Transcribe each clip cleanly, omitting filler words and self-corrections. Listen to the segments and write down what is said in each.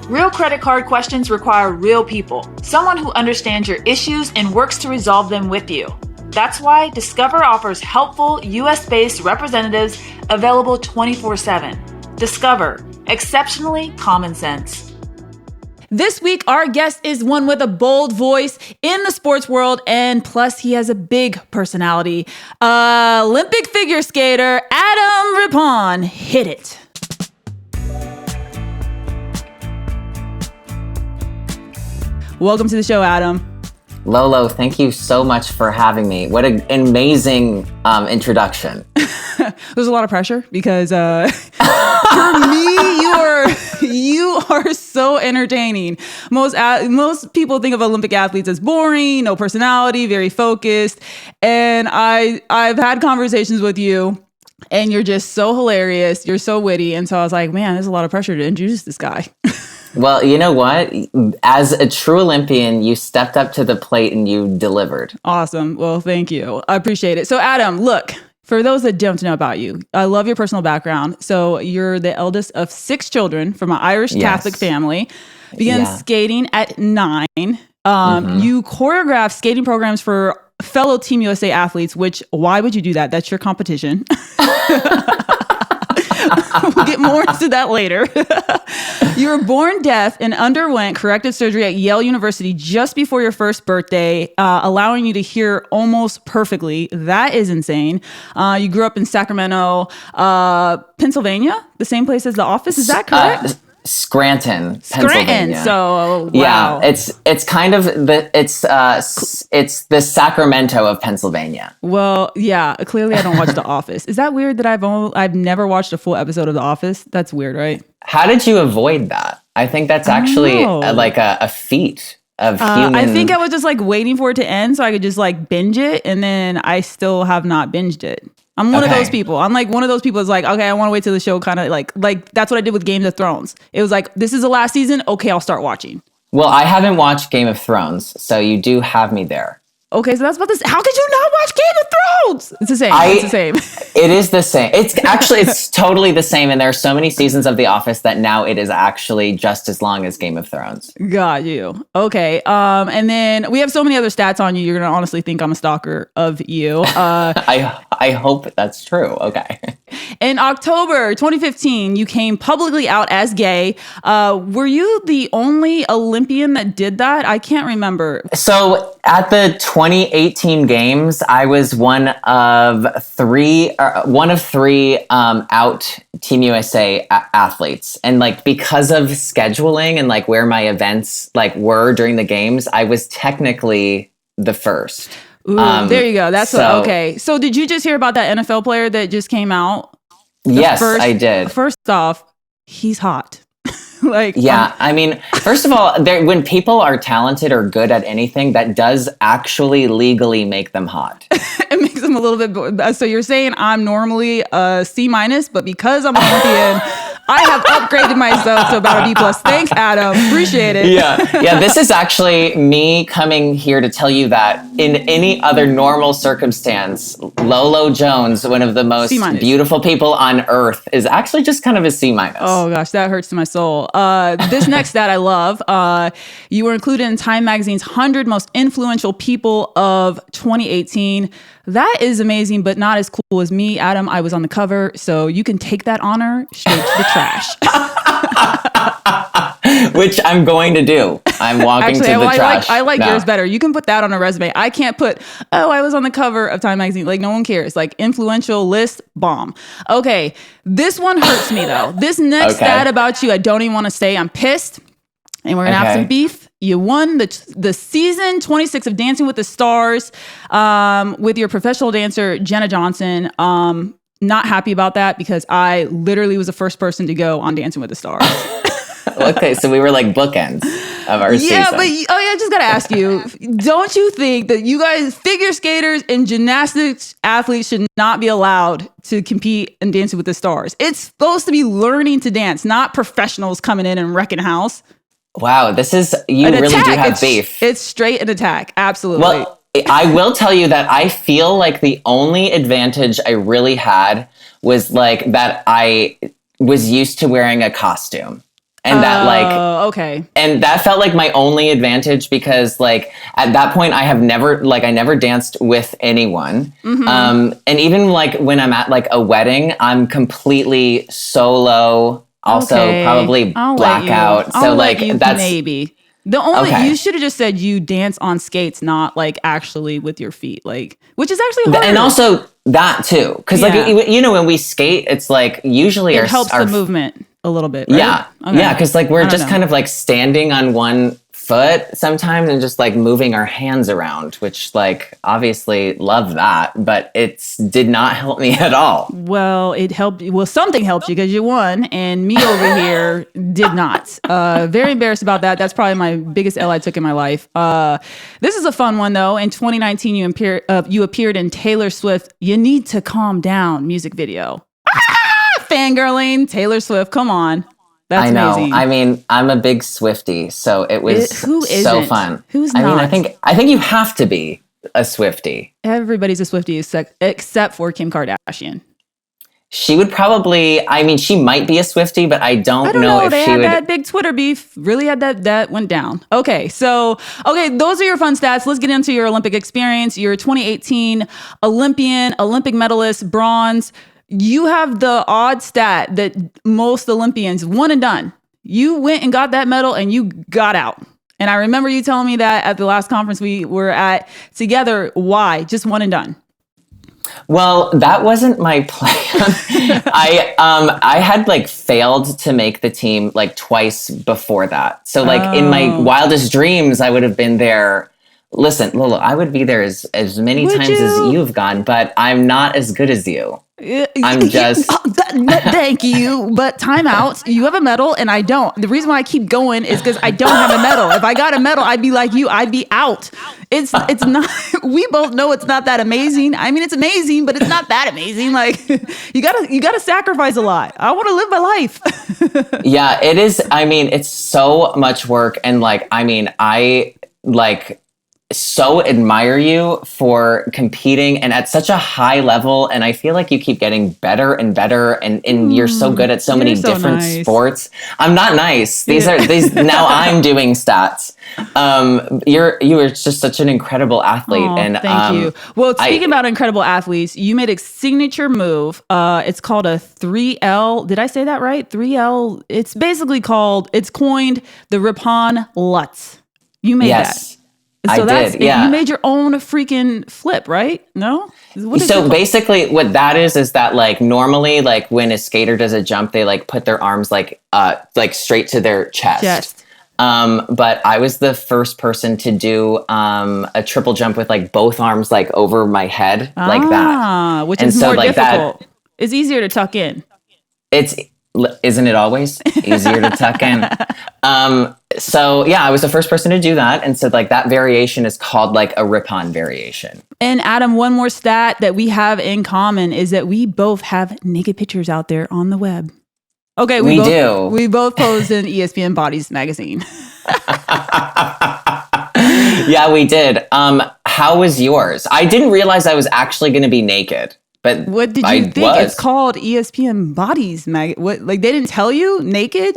Real credit card questions require real people, someone who understands your issues and works to resolve them with you. That's why Discover offers helpful US-based representatives available 24/7. Discover, exceptionally common sense. This week, our guest is one with a bold voice in the sports world, and plus he has a big personality. Olympic figure skater, Adam Rippon. Hit it. Welcome to the show, Adam. Lolo, thank you so much for having me. What an amazing introduction. There's a lot of pressure because for me, you are so entertaining. Most people think of Olympic athletes as boring, no personality, very focused. And I've had conversations with you, and you're just so hilarious. You're so witty. And so I was like, man, there's a lot of pressure to introduce this guy. Well, you know what? As a true Olympian, you stepped up to the plate and you delivered. Awesome. Well, thank you. I appreciate it. So, Adam, look, for those that don't know about you, I love your personal background. So you're the eldest of 6 children from an Irish Catholic family. Began skating at 9. You choreographed skating programs for fellow Team USA athletes, which, why would you do that? That's your competition. We'll get more into that later. You were born deaf and underwent corrective surgery at Yale University just before your first birthday, allowing you to hear almost perfectly. That is insane. You grew up in Sacramento, Pennsylvania, the same place as The Office. Is that correct? Scranton, Pennsylvania. So wow. Yeah, it's kind of it's the Sacramento of Pennsylvania. Well, yeah. Clearly, I don't watch The Office. Is that weird that I've never watched a full episode of The Office? That's weird, right? How did you avoid that? I think that's actually like a feat of human. I think I was just like waiting for it to end so I could just like binge it, and then I still have not binged it. I'm one of those people. I'm like one of those people is like, okay, I want to wait till the show kind of like that's what I did with Game of Thrones. It was like, this is the last season. Okay, I'll start watching. Well, I haven't watched Game of Thrones, so you do have me there. Okay, so that's about this. How could you not watch Game of Thrones? It's the same. It's the same. It is the same. It's totally the same. And there are so many seasons of The Office that now it is actually just as long as Game of Thrones. Got you. Okay. And then we have so many other stats on you. You're going to honestly think I'm a stalker of you. I hope that's true. Okay. In October 2015, you came publicly out as gay. Were you the only Olympian that did that? I can't remember. So at the 2018 games, I was one of three out Team USA athletes. And like, because of scheduling and like where my events like were during the games, I was technically the first. Ooh, there you go. Okay. So did you just hear about that NFL player that just came out? Yes, I did. First off, he's hot. I mean, first of all, when people are talented or good at anything, that does actually legally make them hot. It makes them a little bit. So you're saying I'm normally a C-, but because I'm an Olympian, I have upgraded myself to about a B+. Thanks, Adam. Appreciate it. Yeah. This is actually me coming here to tell you that in any other normal circumstance, Lolo Jones, one of the most beautiful people on earth, is actually just kind of a C-. Oh gosh, that hurts to my soul. This next stat I love. You were included in Time Magazine's 100 most influential people of 2018. That is amazing, but not as cool as me, Adam. I was on the cover, so you can take that honor straight to the trash. Which I'm going to do. I'm walking to the trash. I like yours better. You can put that on a resume. I can't put, I was on the cover of Time Magazine. Like, no one cares. Like, influential list, bomb. Okay, this one hurts me, though. This next stat about you, I don't even want to say. I'm pissed, and we're going to have some beef. You won the season 26 of Dancing with the Stars with your professional dancer, Jenna Johnson. Not happy about that because I literally was the first person to go on Dancing with the Stars. Okay, so we were like bookends of our season. Yeah, but I just got to ask you, don't you think that you guys, figure skaters and gymnastics athletes, should not be allowed to compete in Dancing with the Stars? It's supposed to be learning to dance, not professionals coming in and wrecking house. Wow, you really do have beef. It's straight an attack. Absolutely. Well, I will tell you that I feel like the only advantage I really had was like that I was used to wearing a costume. And that like okay. And that felt like my only advantage because like at that point I never danced with anyone. And even like when I'm at like a wedding, I'm completely solo, also probably blackout. So like that's maybe. The only you should have just said you dance on skates, not like actually with your feet, like which is actually harder. And also that too, because like when we skate, it's like usually it helps the movement a little bit. Right? Yeah, yeah, because like we're just kind of like standing on one foot sometimes and just like moving our hands around, which like obviously love that, but it did not help me at all. Well, it helped. Well, something helped you because you won, and me over here did not. Very embarrassed about that. That's probably my biggest L I took in my life. This is a fun one though. In 2019, you appeared in Taylor Swift "You Need to Calm Down" music video. Fangirling Taylor Swift. Come on. That's amazing. I mean, I'm a big Swiftie, so it was so fun. Who's not? I mean, I think you have to be a Swiftie. Everybody's a Swiftie except for Kim Kardashian. She would probably, I mean, she might be a Swiftie, but I don't know if they she had would. That big Twitter beef. Really had that went down. Okay, so, those are your fun stats. Let's get into your Olympic experience. Your 2018 Olympian, Olympic medalist, bronze. You have the odd stat that most Olympians one and done. You went and got that medal and you got out. And I remember you telling me that at the last conference we were at together. Why? Just one and done. Well, that wasn't my plan. I had like failed to make the team like twice before that. So like in my wildest dreams, I would have been there. Listen, Lolo, I would be there as many times as you've gone, but I'm not as good as you. I'm just thank you, but time out. You have a medal and I don't. The reason why I keep going is because I don't have a medal. If I got a medal, I'd be like you. I'd be out. It's not. We both know it's not that amazing. I mean, it's amazing, but it's not that amazing. Like you gotta sacrifice a lot. I want to live my life. Yeah, it is. I mean, it's so much work, and like, I mean, I like. So admire you for competing and at such a high level, and I feel like you keep getting better and better, and you're so good at so many different sports. I'm not nice. These now I'm doing stats. You are just such an incredible athlete. And thank you. Well, speaking about incredible athletes, you made a signature move. It's called a 3L. Did I say that right? 3L. It's coined the Rippon Lutz. You made that. So you made your own freaking flip, right? No? So basically what that is that like normally like when a skater does a jump, they like put their arms like straight to their chest. But I was the first person to do a triple jump with like both arms like over my head like that. Which is more difficult. It's easier to tuck in. Isn't it always easier to tuck in? So yeah, I was the first person to do that. And so like that variation is called like a Rippon variation. And Adam, one more stat that we have in common is that we both have naked pictures out there on the web. Okay, we do. We both posed in ESPN Bodies magazine. Yeah, we did. How was yours? I didn't realize I was actually going to be naked. But what did you think? It's called ESPN Bodies What? Like they didn't tell you naked?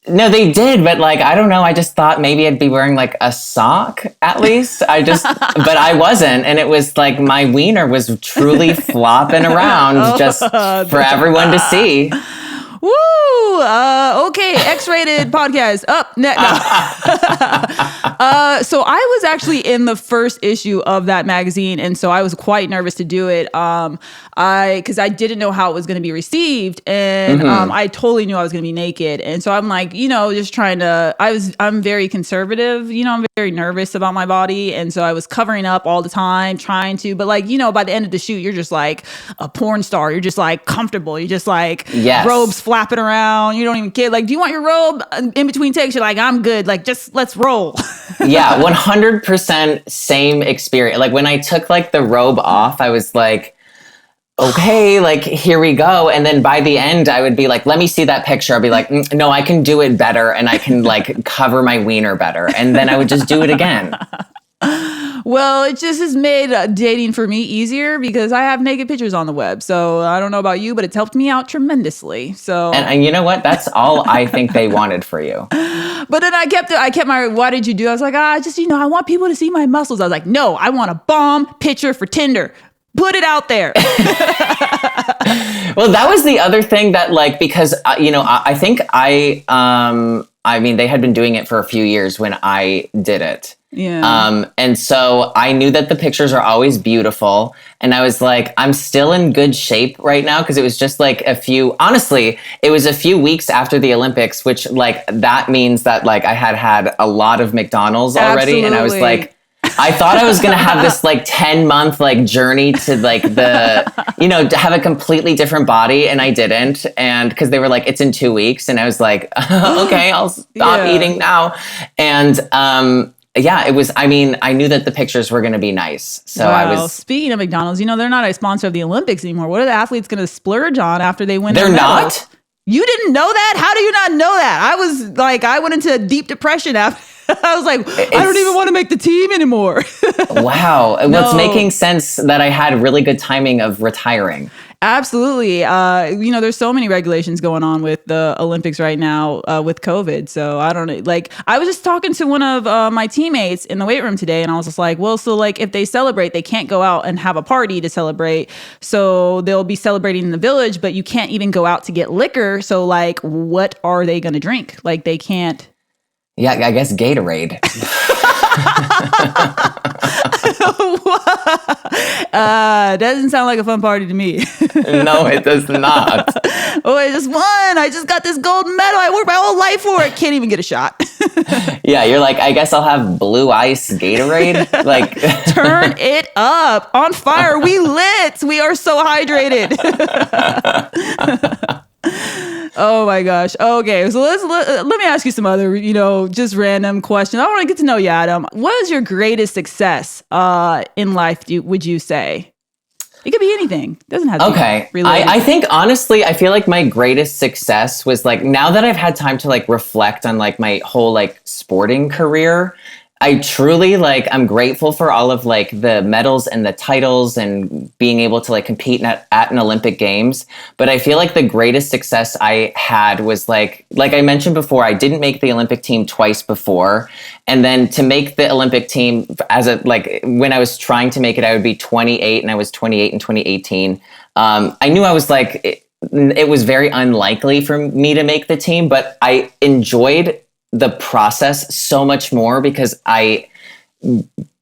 No, they did, but like I don't know. I just thought maybe I'd be wearing like a sock at least. But I wasn't, and it was like my wiener was truly flopping around just for everyone to see. Woo! Okay, X-rated podcast up next. So I was actually in the first issue of that magazine, and so I was quite nervous to do it. Because I didn't know how it was going to be received, and I totally knew I was going to be naked, and so I'm like, just trying to. I'm very conservative, I'm very nervous about my body, and so I was covering up all the time, trying to. But like, by the end of the shoot, you're just like a porn star. You're just like comfortable. You're just like robes flapping around. You don't even care. Like, do you want your robe in between takes? You're like, I'm good. Like, just let's roll. Yeah, 100% same experience. Like when I took like the robe off, I was like, okay, like here we go. And then by the end, I would be like, let me see that picture. I'll be like, no, I can do it better, and I can like cover my wiener better. And then I would just do it again. Well, it just has made dating for me easier because I have naked pictures on the web. So I don't know about you, but it's helped me out tremendously. So, and you know what? That's all I think they wanted for you. But then I kept my, why did you do? I was like, I want people to see my muscles. I was like, no, I want a bomb picture for Tinder. Put it out there. Well, that was the other thing that like, because, I think they had been doing it for a few years when I did it. Yeah. And so I knew that the pictures are always beautiful. And I was like, I'm still in good shape right now. Cause it was just like honestly, it was a few weeks after the Olympics, which like, that means that like I had a lot of McDonald's already. Absolutely. And I was like, I thought I was going to have this like 10-month like journey to like to have a completely different body. And I didn't. And because they were like, it's in 2 weeks. And I was like, okay, I'll stop eating now. And, it was, I knew that the pictures were going to be nice. So wow. Speaking of McDonald's, they're not a sponsor of the Olympics anymore. What are the athletes going to splurge on after they win? They're not? You didn't know that? How do you not know that? I was like, I went into a deep depression after. I was like, I don't even want to make the team anymore. Wow. No. Well, it's making sense that I had really good timing of retiring. Absolutely. There's so many regulations going on with the Olympics right now with COVID. So I don't know. Like, I was just talking to one of my teammates in the weight room today, and I was just like, well, so like if they celebrate, they can't go out and have a party to celebrate. So they'll be celebrating in the village, but you can't even go out to get liquor. So like, what are they going to drink? Like they can't. Yeah, I guess Gatorade. Doesn't sound like a fun party to me. No, it does not. Oh, I just won. I just got this gold medal. I worked my whole life for it. Can't even get a shot. Yeah, you're like, I guess I'll have blue ice Gatorade. Like, turn it up. On fire. We lit. We are so hydrated. Oh my gosh. Okay, so let me ask you some other, just random questions. I want to get to know you, Adam. What is your greatest success in life, would you say? It could be anything. It doesn't have to be related. I think honestly, I feel like my greatest success was like, now that I've had time to like reflect on like my whole like sporting career, I truly like, I'm grateful for all of like the medals and the titles and being able to like compete at an Olympic Games. But I feel like the greatest success I had was like I mentioned before, I didn't make the Olympic team twice before. And then to make the Olympic team when I was trying to make it, I would be 28 and I was 28 in 2018. I knew I was like, it was very unlikely for me to make the team, but I enjoyed the process so much more because I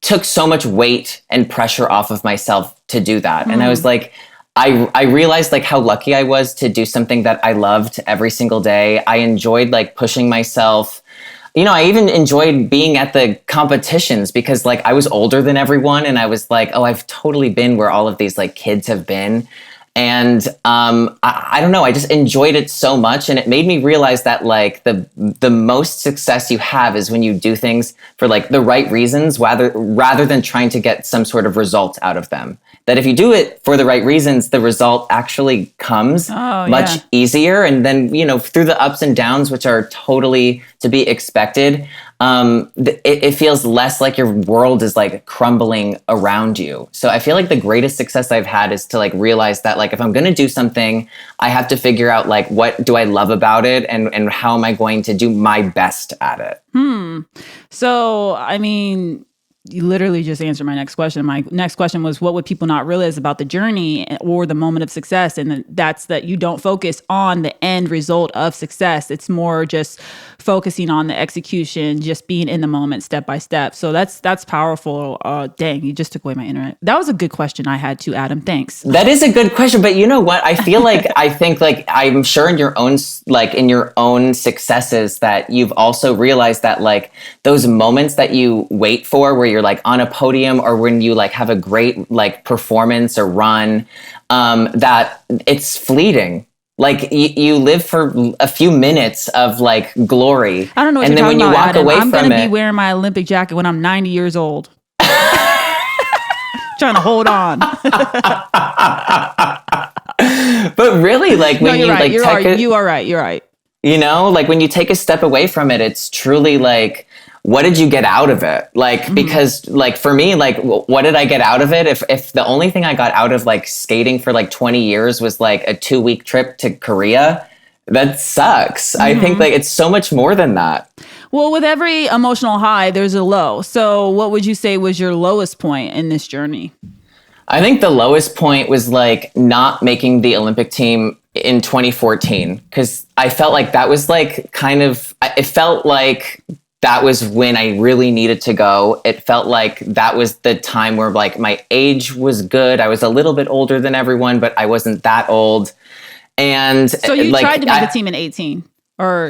took so much weight and pressure off of myself to do that. And I was like, I realized like how lucky I was to do something that I loved every single day. I enjoyed like pushing myself. I even enjoyed being at the competitions because like I was older than everyone. And I was like, oh, I've totally been where all of these like kids have been. And I don't know, I just enjoyed it so much. And it made me realize that like the most success you have is when you do things for like the right reasons rather than trying to get some sort of result out of them. That if you do it for the right reasons, the result actually comes much easier. And then, through the ups and downs, which are totally to be expected, it feels less like your world is like crumbling around you. So I feel like the greatest success I've had is to like realize that like if I'm going to do something, I have to figure out like what do I love about it and how am I going to do my best at it. So, you literally just answered my next question. My next question was, what would people not realize about the journey or the moment of success? And that's that you don't focus on the end result of success. It's more just focusing on the execution, just being in the moment step by step. So that's powerful. Dang, you just took away my internet. That was a good question I had too, Adam. Thanks. That is a good question. But you know what? I feel like, I'm sure in your own successes that you've also realized that like those moments that you wait for where you're like on a podium or when you like have a great like performance or run, that it's fleeting. Like you live for a few minutes of like glory. I don't know what and you're then talking when you about, walk Adam. away I'm from gonna it, be wearing my Olympic jacket when I'm 90 years old. Trying to hold on. But really, like when you're right. like You are right. like when you take a step away from it, it's truly like, what did you get out of it? Like, because like for me, like what did I get out of it? If the only thing I got out of like skating for like 20 years was like a 2-week trip to Korea, that sucks. I think like it's so much more than that. Well, with every emotional high, there's a low. So what would you say was your lowest point in this journey? I think the lowest point was like not making the Olympic team in 2014, because I felt like that was like it felt like that was when I really needed to go. It felt like that was the time where like my age was good. I was a little bit older than everyone, but I wasn't that old. And so you tried to make the team in 18 or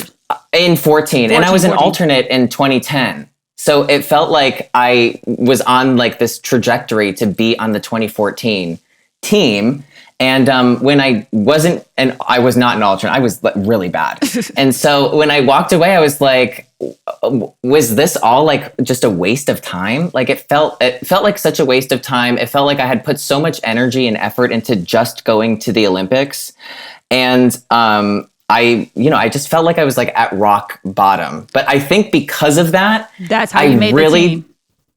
in 14, and I was an alternate in 2010. So it felt like I was on like this trajectory to be on the 2014 team. And when I wasn't, and I was not an alternate, I was really bad. And so when I walked away, I was like, was this all like just a waste of time? Like it felt like such a waste of time. It felt like I had put so much energy and effort into just going to the Olympics. And I just felt like I was like at rock bottom. But I think because of that, that's how you made the team.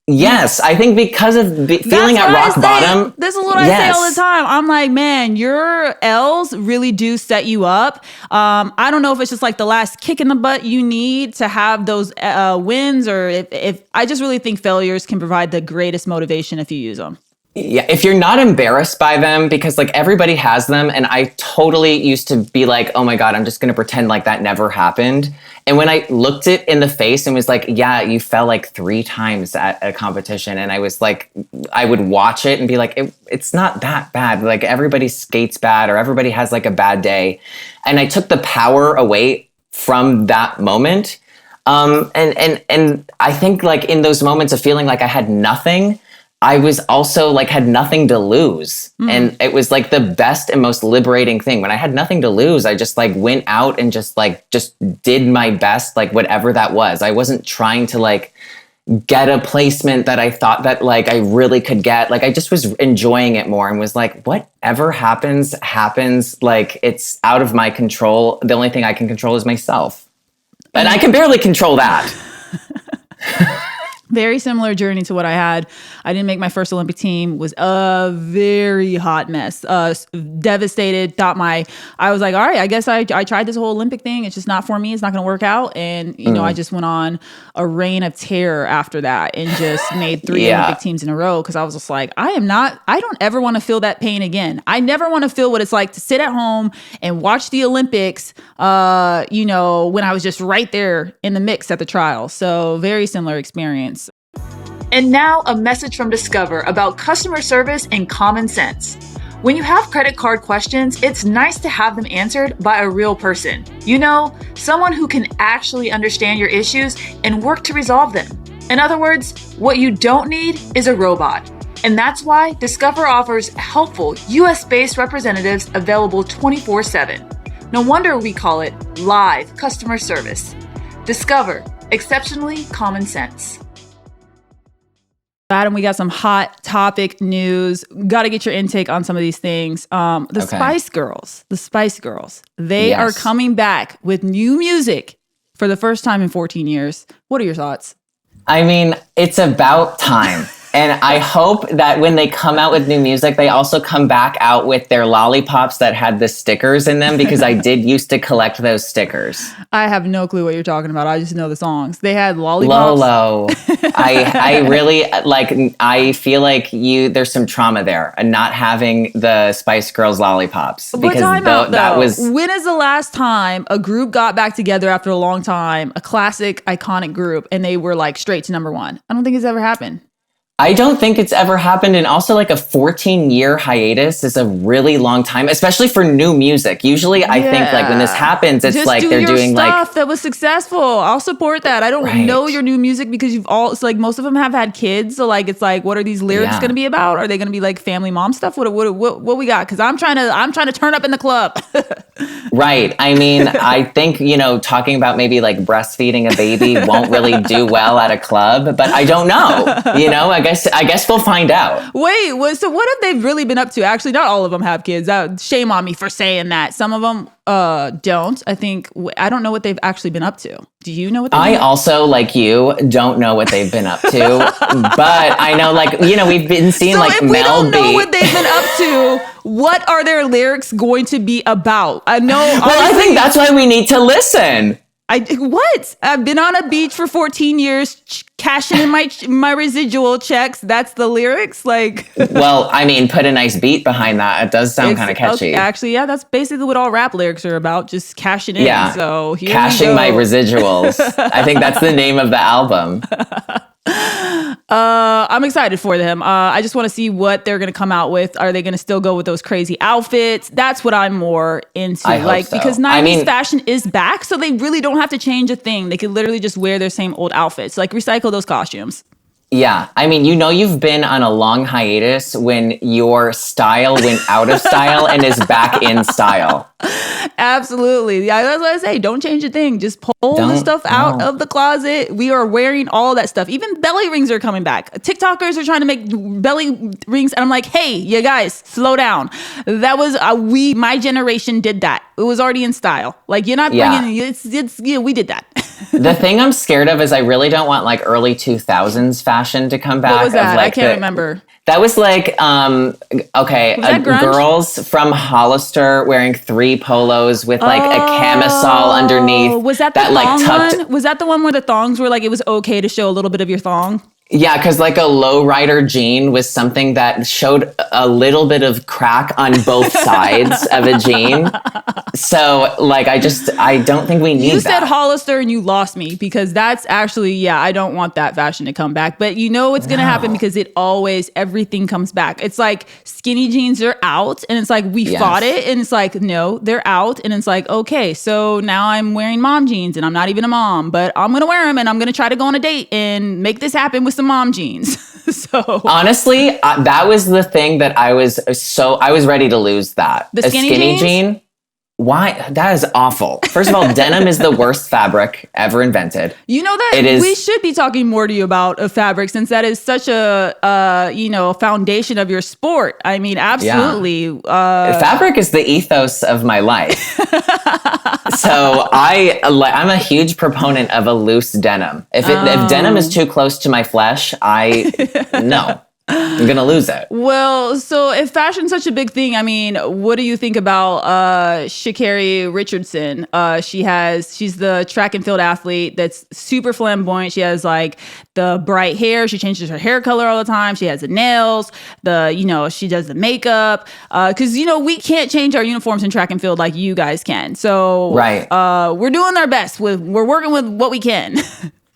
Yes, I think because of feeling at rock bottom. This is what I say all the time. I'm like, man, your L's really do set you up. I don't know if it's just like the last kick in the butt you need to have those wins, or if I just really think failures can provide the greatest motivation if you use them. Yeah, if you're not embarrassed by them, because like everybody has them, and I totally used to be like, oh my God, I'm just going to pretend like that never happened. And when I looked it in the face and was like, yeah, you fell like 3 times at a competition. And I was like, I would watch it and be like, it's not that bad. Like everybody skates bad, or everybody has like a bad day. And I took the power away from that moment. And I think like in those moments of feeling like I had nothing, I was also like had nothing to lose. And it was like the best and most liberating thing. When I had nothing to lose, I just like went out and just did my best, like whatever that was. I wasn't trying to like get a placement that I thought that like I really could get. Like I just was enjoying it more and was like, whatever happens. Like it's out of my control. The only thing I can control is myself. And I can barely control that. Very similar journey to what I had. I didn't make my first Olympic team, was a very hot mess, devastated, I was like, all right, I guess I tried this whole Olympic thing. It's just not for me. It's not going to work out. And, you know, I just went on a reign of terror after that and just made 3 Olympic teams in a row. Cause I was just like, I don't ever want to feel that pain again. I never want to feel what it's like to sit at home and watch the Olympics, when I was just right there in the mix at the trial. So very similar experience. And now a message from Discover about customer service and common sense. When you have credit card questions, it's nice to have them answered by a real person. You know, someone who can actually understand your issues and work to resolve them. In other words, what you don't need is a robot. And that's why Discover offers helpful US-based representatives available 24/7. No wonder we call it live customer service. Discover, exceptionally common sense. Adam, we got some hot topic news. Got to get your intake on some of these things. The Spice Girls, they are coming back with new music for the first time in 14 years. What are your thoughts? I mean, it's about time. And I hope that when they come out with new music, they also come back out with their lollipops that had the stickers in them, because I did used to collect those stickers. I have no clue what you're talking about. I just know the songs. They had lollipops. Lolo. I really I feel like there's some trauma there and not having the Spice Girls lollipops. But time out, though. When is the last time a group got back together after a long time, a classic, iconic group, and they were like straight to number 1? I don't think it's ever happened. I don't think it's ever happened. And also like a 14-year hiatus is a really long time, especially for new music. Usually I think like when this happens, it's just like they're doing stuff that was successful. I'll support that. I don't know your new music because it's like most of them have had kids. So like, it's like, what are these lyrics going to be about? Are they going to be like family mom stuff? What we got? Cause I'm trying to turn up in the club. Right. I mean, I think, talking about maybe like breastfeeding a baby won't really do well at a club, but I don't know, I guess we'll find out. Wait, so what have they really been up to? Actually, not all of them have kids. Shame on me for saying that. Some of them don't. I don't know what they've actually been up to. Do you know what I also, like you, don't know what they've been up to. But I know, like, we've been seeing so like if Mel we don't know B. what they've been up to, what are their lyrics going to be about? I know. Well, I think that's why we need to listen. I've been on a beach for 14 years, cashing in my residual checks. That's the lyrics. Like, well, I mean, put a nice beat behind that. It does sound kind of catchy. Okay, actually, yeah, that's basically what all rap lyrics are about. Just cashing in. Yeah. So here cashing my residuals. I think that's the name of the album. I'm excited for them. I just want to see what they're going to come out with. Are they going to still go with those crazy outfits? That's what I'm more into. I hope so. Because 90s fashion is back, so they really don't have to change a thing. They could literally just wear their same old outfits. Like, recycle those costumes. Yeah. I mean, you've been on a long hiatus when your style went out of style and is back in style. Absolutely. Yeah, that's what I say. Don't change a thing. Just pull the stuff out of the closet. We are wearing all that stuff. Even belly rings are coming back. TikTokers are trying to make belly rings. And I'm like, hey, you guys, slow down. That was, my generation did that. It was already in style. Like, you're not bringing, we did that. The thing I'm scared of is I really don't want like early 2000s fashion to come back. What was that? Like I can't remember. That was like, girls from Hollister wearing 3 polos with like a camisole underneath. Was that the thong one? Was that the one where the thongs were like, it was okay to show a little bit of your thong? Yeah, because like a lowrider jean was something that showed a little bit of crack on both sides of a jean. So like, I don't think we need that. You said Hollister and you lost me because that's actually, I don't want that fashion to come back. But you know what's going to happen because everything comes back. It's like skinny jeans are out and it's like, we fought it. And it's like, no, they're out. And it's like, okay, so now I'm wearing mom jeans and I'm not even a mom, but I'm going to wear them and I'm going to try to go on a date and make this happen with some mom jeans. So honestly, that was the thing that I was ready to lose that. The skinny jean? Why? That is awful. First of all, denim is the worst fabric ever invented. You know that we should be talking more to you about a fabric since that is such a foundation of your sport. I mean, absolutely. Yeah. Fabric is the ethos of my life. So I'm a huge proponent of a loose denim. If denim is too close to my flesh, no. I'm going to lose it. Well, so if fashion's such a big thing, I mean, what do you think about Sha'Carri Richardson? She's the track and field athlete that's super flamboyant. She has like the bright hair. She changes her hair color all the time. She has the nails, she does the makeup. Cause we can't change our uniforms in track and field like you guys can. So we're doing our best we're working with what we can.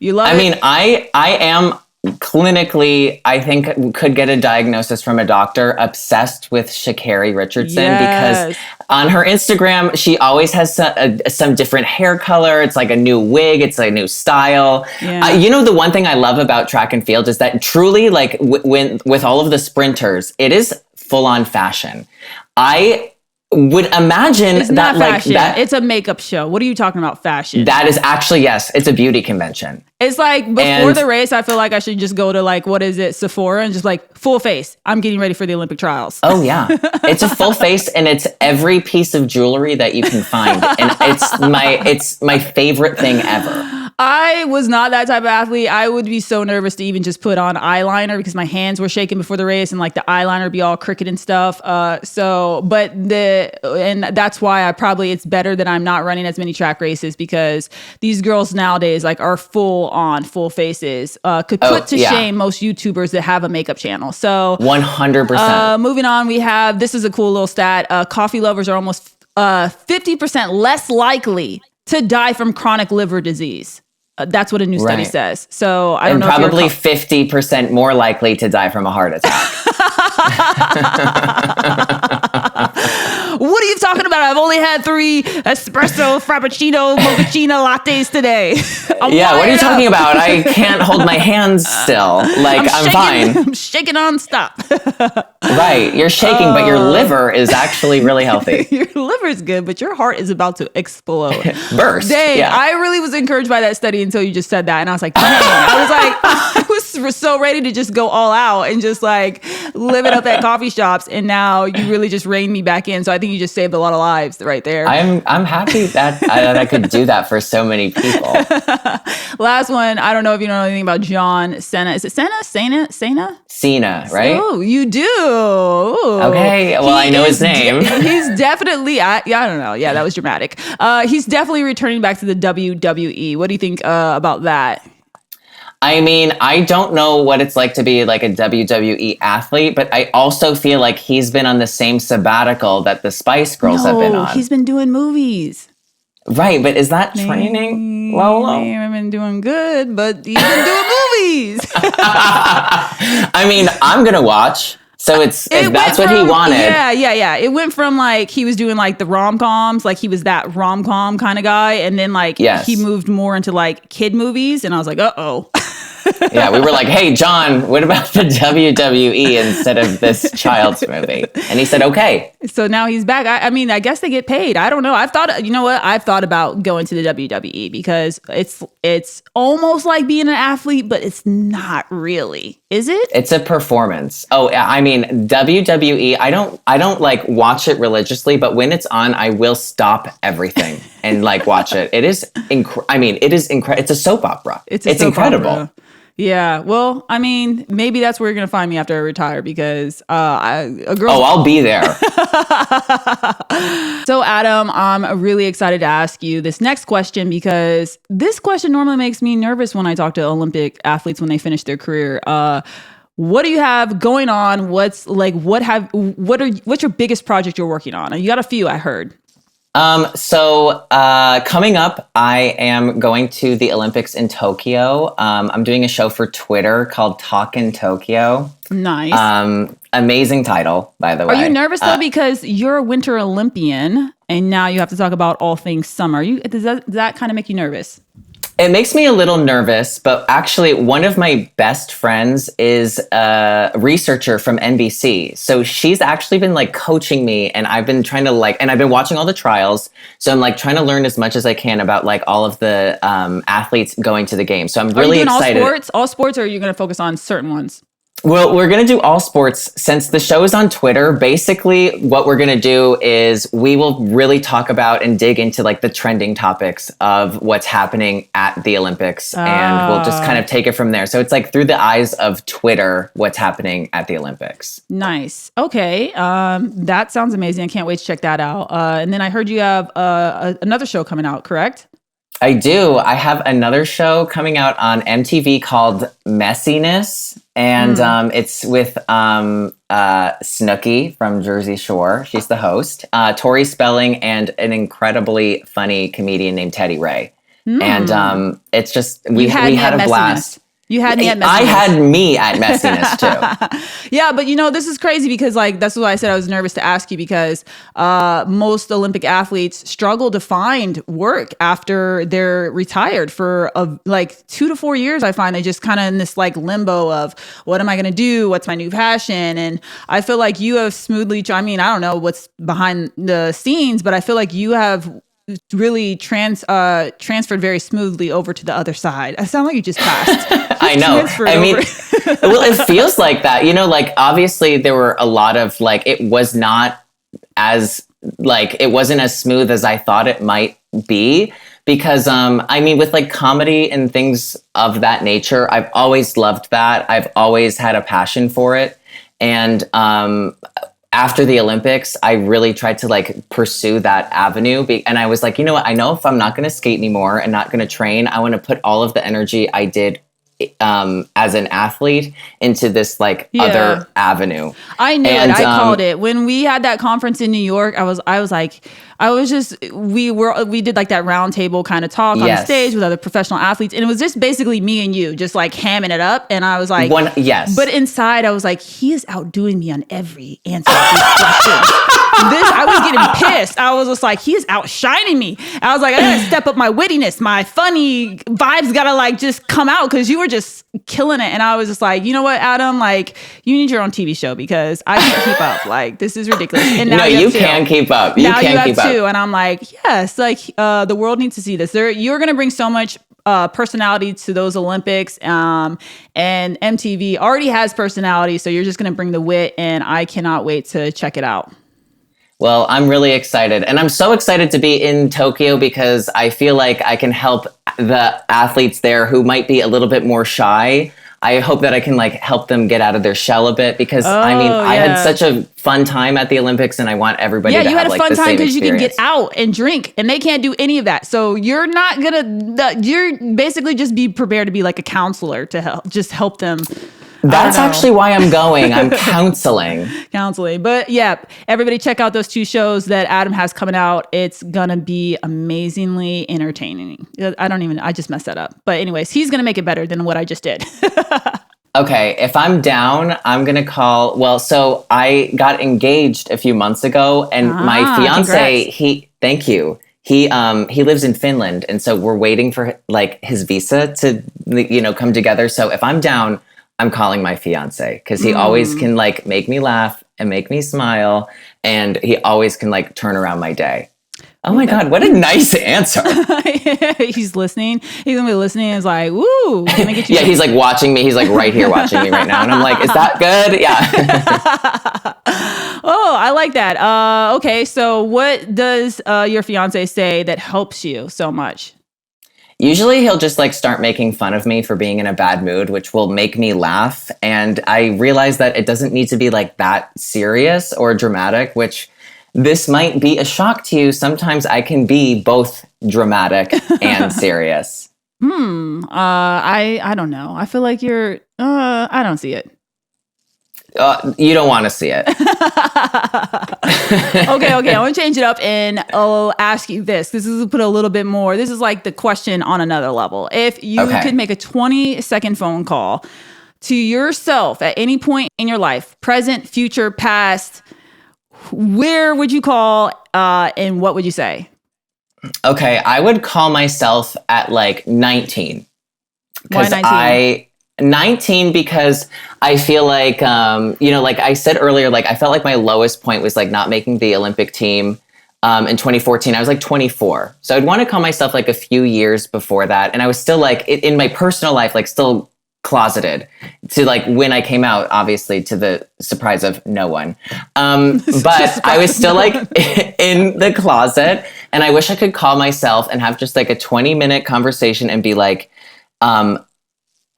You love it? I mean, I am clinically, I think could get a diagnosis from a doctor obsessed with Sha'Carri Richardson because on her Instagram, she always has some different hair color. It's like a new wig. It's a new style. Yeah. The one thing I love about track and field is that truly like with all of the sprinters, it is full on fashion. I would imagine it's not fashion. It's a makeup show. What are you talking about? Fashion. That is actually, yes, it's a beauty convention. It's like before the race, I feel like I should just go to like, what is it? Sephora and just like full face. I'm getting ready for the Olympic trials. Oh yeah. It's a full face and it's every piece of jewelry that you can find. And it's my favorite thing ever. I was not that type of athlete. I would be so nervous to even just put on eyeliner because my hands were shaking before the race and like the eyeliner would be all crooked and stuff. And that's why it's better that I'm not running as many track races because these girls nowadays like are full faces, could put to shame most YouTubers that have a makeup channel. So 100%. Moving on, this is a cool little stat. Coffee lovers are almost 50% less likely to die from chronic liver disease. That's what a new study says. So I don't know. And probably 50% more likely to die from a heart attack. What are you talking about? I've only had 3 espresso, frappuccino, mochaccino lattes today. Yeah, what are you talking about? I can't hold my hands still. Like, I'm fine. I'm shaking nonstop. Right, you're shaking, but your liver is actually really healthy. Your liver is good, but your heart is about to explode. Burst. Dang, yeah. I really was encouraged by that study until you just said that. And I was like, dang. I was so ready to just go all out and just like live it up at coffee shops. And now you really just reined me back in. So I think you just saved a lot of lives right there. I'm happy that I could do that for so many people. Last one. I don't know if you know anything about John Cena. Is it Cena? Cena, right? Oh, you do. Ooh. Okay. Well, I know his name. He's definitely, I don't know. Yeah, that was dramatic. He's definitely returning back to the WWE. What do you think about that? I mean, I don't know what it's like to be like a WWE athlete, but I also feel like he's been on the same sabbatical that the Spice Girls have been on. He's been doing movies. Right, but is that training, Lolo? I've been doing good, but he's been doing movies. I mean, I'm going to watch. So if that's what he wanted. Yeah. It went from like he was doing like the rom-coms, like he was that rom-com kind of guy. And then like he moved more into like kid movies. And I was like, uh-oh. Yeah, we were like, hey, John, what about the WWE instead of this child's movie? And he said, okay. So now he's back. I mean, I guess they get paid. I don't know. I've thought about going to the WWE because it's almost like being an athlete, but it's not really. Is it? It's a performance. Oh, I mean, WWE, I don't like watch it religiously, but when it's on, I will stop everything and like watch it. It is incredible. It's a soap opera. It's incredible. Opera. Yeah, well, I mean, maybe that's where you're going to find me after I retire because I'll be there. So, Adam, I'm really excited to ask you this next question because this question normally makes me nervous when I talk to Olympic athletes when they finish their career. What do you have going on? What's your biggest project you're working on? You got a few, I heard. So coming up, I am going to the Olympics in Tokyo. I'm doing a show for Twitter called Talk in Tokyo. Nice. Amazing title, by the way. Are you nervous though? Because you're a Winter Olympian and now you have to talk about all things summer. Does that kind of make you nervous? It makes me a little nervous, but actually one of my best friends is a researcher from NBC. So she's actually been like coaching me and I've been trying to and I've been watching all the trials. So I'm like trying to learn as much as I can about like all of the athletes going to the game. So I'm really excited. All sports, or are you going to focus on certain ones? Well, we're going to do all sports. Since the show is on Twitter, basically what we're going to do is we will really talk about and dig into like the trending topics of what's happening at the Olympics. And we'll just kind of take it from there. So it's like through the eyes of Twitter, what's happening at the Olympics. Nice. Okay. That sounds amazing. I can't wait to check that out. And then I heard you have another show coming out, correct? I do. I have another show coming out on MTV called Messiness. And it's with Snooki from Jersey Shore. She's the host. Tori Spelling and an incredibly funny comedian named Teddy Ray. And it's just, we had a blast. You had me at messiness. I had me at messiness too. Yeah, but this is crazy because that's why I said I was nervous to ask you because most Olympic athletes struggle to find work after they're retired for 2 to 4 years. I find they just kind of in this limbo of what am I going to do? What's my new passion? And I feel like you have smoothly, I don't know what's behind the scenes, but I feel like you have really transferred very smoothly over to the other side. I sound like you just passed. I know. Well, it feels like that. Obviously there were a lot of it was not as it wasn't as smooth as I thought it might be because with comedy and things of that nature, I've always loved that. I've always had a passion for it. And after the Olympics, I really tried to pursue that avenue. And I was like, you know what? I know if I'm not going to skate anymore and not going to train, I want to put all of the energy I did as an athlete into this other avenue. I knew it. I called it. When we had that conference in New York, we did that round table kind of talk on the stage with other professional athletes. And it was just basically me and you just hamming it up. And I was like, but inside I was like, he is outdoing me on every answer to these questions. I was getting pissed. I was just like, he is outshining me. I was like, I gotta step up my wittiness. My funny vibes gotta just come out because you were just killing it. And I was just like, you know what, Adam, you need your own TV show because I can't keep up. This is ridiculous. And now you can keep up. You have two. And I'm like, yes, the world needs to see this. You're going to bring so much personality to those Olympics. And MTV already has personality, so you're just going to bring the wit, and I cannot wait to check it out. Well, I'm really excited. And I'm so excited to be in Tokyo because I feel like I can help the athletes there who might be a little bit more shy. I hope that I can like help them get out of their shell a bit because I had such a fun time at the Olympics, and I want everybody to have like the same experience. Yeah, you had a fun time because you can get out and drink, and they can't do any of that. So you're not you're basically just be prepared to be like a counselor to help them. That's actually why I'm going. I'm counseling. But yeah, everybody check out those 2 shows that Adam has coming out. It's going to be amazingly entertaining. I just messed that up. But anyways, he's going to make it better than what I just did. Okay, if I'm down, I'm going to call. Well, so I got engaged a few months ago, and my fiance, thank you. He lives in Finland, and so we're waiting for like his visa to, come together. So if I'm down, I'm calling my fiance because he always can like make me laugh and make me smile, and he always can like turn around my day. Oh my God, what a nice answer. He's listening. He's gonna be listening and is like, woo, can I get you? Yeah, he's like watching me. He's like right here watching me right now. And I'm like, is that good? Yeah. Oh, I like that. Okay, so what does your fiance say that helps you so much? Usually he'll just like start making fun of me for being in a bad mood, which will make me laugh. And I realize that it doesn't need to be like that serious or dramatic, which this might be a shock to you. Sometimes I can be both dramatic and serious. I don't know. I feel like I don't see it. You don't want to see it. Okay. I want to change it up, and I'll ask you this. This is put a little bit more. This is like the question on another level. If you could make a 20-second phone call to yourself at any point in your life, present, future, past, where would you call, and what would you say? Okay, I would call myself at like 19. Why 19? 19 because I feel like, like I said earlier, like I felt like my lowest point was like not making the Olympic team in 2014. I was like 24. So I'd want to call myself like a few years before that. And I was still like in my personal life, like still closeted to like when I came out, obviously to the surprise of no one. But I was still like in the closet, and I wish I could call myself and have just like a 20-minute conversation and be like,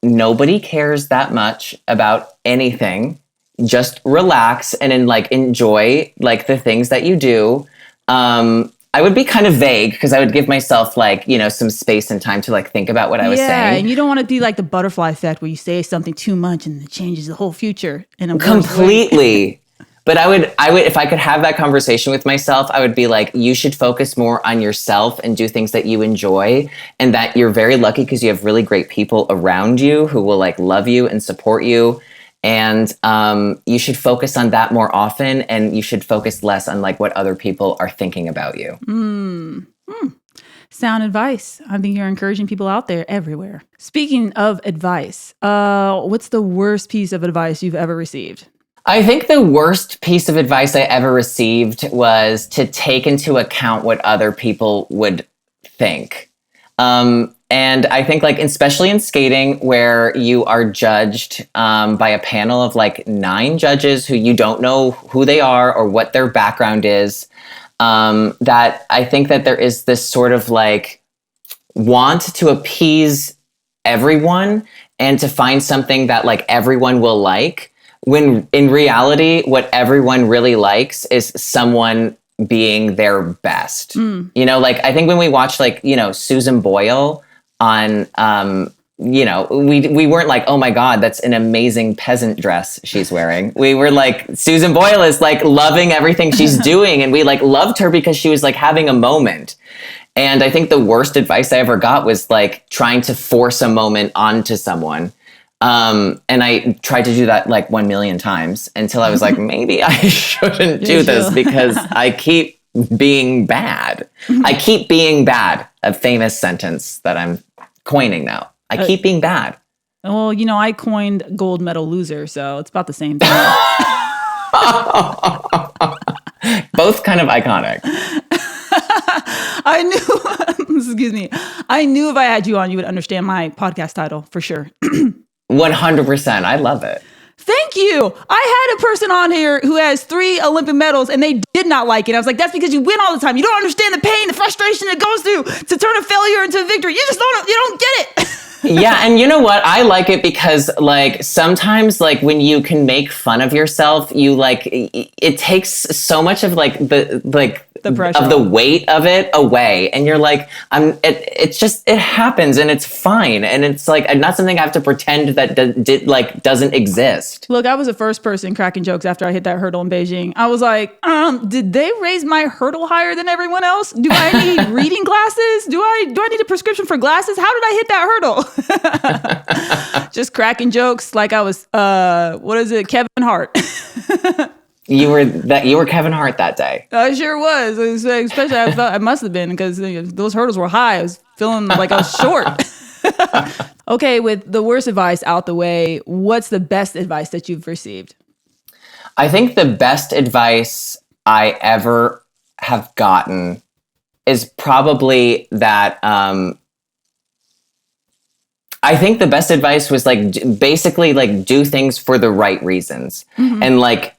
nobody cares that much about anything. Just relax and then like enjoy like the things that you do. I would be kind of vague because I would give myself like, some space and time to like think about what I was saying. Yeah, and you don't want to be like the butterfly effect where you say something too much and it changes the whole future. Completely. But I would, if I could have that conversation with myself, I would be like, you should focus more on yourself and do things that you enjoy, and that you're very lucky because you have really great people around you who will like love you and support you. And you should focus on that more often, and you should focus less on like what other people are thinking about you. Sound advice. I think you're encouraging people out there everywhere. Speaking of advice, what's the worst piece of advice you've ever received? I think the worst piece of advice I ever received was to take into account what other people would think. And I think like, especially in skating where you are judged by a panel of like 9 judges who you don't know who they are or what their background is, that I think that there is this sort of like want to appease everyone and to find something that like everyone will like, when in reality, what everyone really likes is someone being their best. Like I think when we watched like, Susan Boyle on, we weren't like, oh my God, that's an amazing peasant dress she's wearing. We were like, Susan Boyle is like loving everything she's doing. And we like loved her because she was like having a moment. And I think the worst advice I ever got was like trying to force a moment onto someone. And I tried to do that like 1 million times until I was like, maybe I shouldn't do this because I keep being bad. I keep being bad. A famous sentence that I'm coining now. I keep being bad. Well, I coined gold medal loser, so it's about the same thing. Both kind of iconic. I knew, excuse me. I knew if I had you on, you would understand my podcast title for sure. 100%. I love it. Thank you. I had a person on here who has 3 Olympic medals and they did not like it. I was like, that's because you win all the time. You don't understand the pain, the frustration it goes through to turn a failure into a victory. You don't get it. Yeah, and you know what? I like it because, like, sometimes, like, when you can make fun of yourself, you, like, it takes so much of, like, the pressure of the weight of it away, and you're like, it's just, it happens, and it's fine, and it's, like, not something I have to pretend that doesn't exist. Look, I was the first person cracking jokes after I hit that hurdle in Beijing. I was like, did they raise my hurdle higher than everyone else? Do I need reading glasses? Do I need a prescription for glasses? How did I hit that hurdle? Just cracking jokes like I was Kevin Hart. You were Kevin Hart that day. I sure was. Especially I must have been because those hurdles were high. I was feeling like I was short. Okay, with the worst advice out the way, what's the best advice that you've received? I think the best advice I ever have gotten is probably that I think the best advice was like basically like do things for the right reasons, and like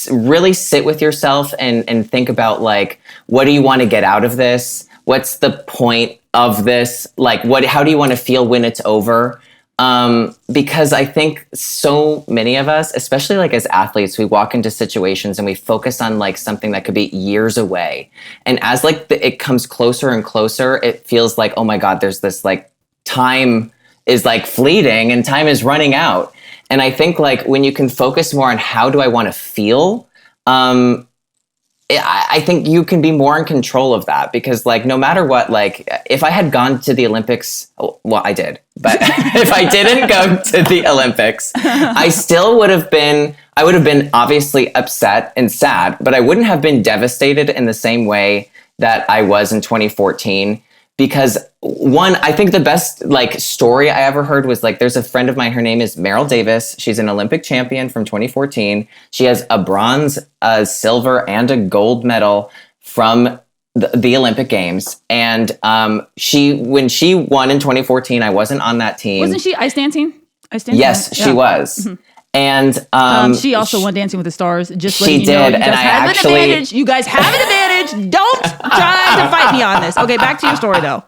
really sit with yourself and think about like, what do you want to get out of this? What's the point of this? Like, how do you want to feel when it's over? Because I think so many of us, especially like as athletes, we walk into situations and we focus on like something that could be years away. And as like it comes closer and closer, it feels like, oh my God, there's this like time is like fleeting and time is running out. And I think like when you can focus more on how do I want to feel, I think you can be more in control of that, because like no matter what, like if I had gone to the Olympics, well, I did, but if I didn't go to the Olympics, I would have been obviously upset and sad, but I wouldn't have been devastated in the same way that I was in 2014. Because one, I think the best like story I ever heard was like, there's a friend of mine, her name is Meryl Davis. She's an Olympic champion from 2014. She has a bronze, a silver, and a gold medal from the Olympic Games. And when she won in 2014, I wasn't on that team. Wasn't she ice dancing? Yes, she was. Mm-hmm. And she also won Dancing with the Stars. Just she did, and I actually. You guys have an advantage. Don't try to fight me on this. Okay, back to your story though.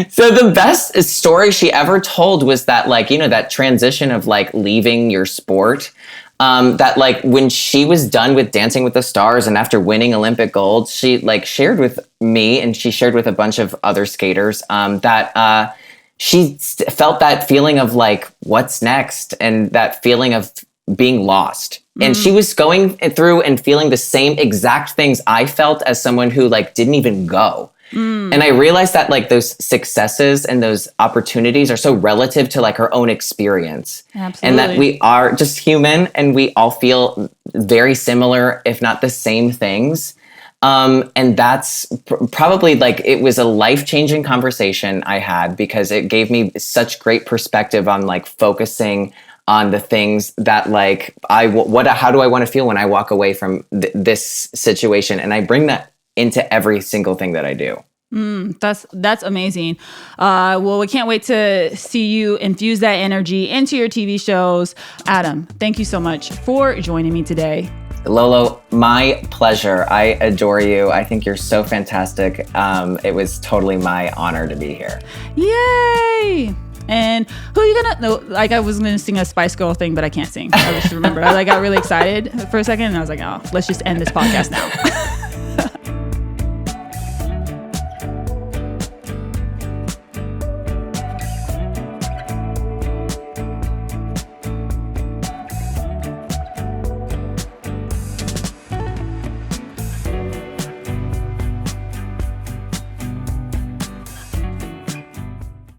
So the best story she ever told was that, like, you know, that transition of like leaving your sport. That like when she was done with Dancing with the Stars and after winning Olympic gold, she like shared with me and she shared with a bunch of other skaters that she felt that feeling of like, what's next? And that feeling of being lost. And she was going through and feeling the same exact things I felt as someone who like didn't even go. And I realized that like those successes and those opportunities are so relative to like her own experience. Absolutely. And that we are just human and we all feel very similar, if not the same things. And that's probably like, it was a life-changing conversation I had because it gave me such great perspective on like focusing on the things that like, how do I want to feel when I walk away from this situation? And I bring that into every single thing that I do. That's amazing. Well, we can't wait to see you infuse that energy into your TV shows. Adam, thank you so much for joining me today. Lolo, my pleasure. I adore you. I think you're so fantastic. It was totally my honor to be here. Yay! And who are you gonna? No, like I was gonna sing a Spice Girl thing, but I can't sing. I just remembered. I got really excited for a second, and I was like, "Oh, let's just end this podcast now."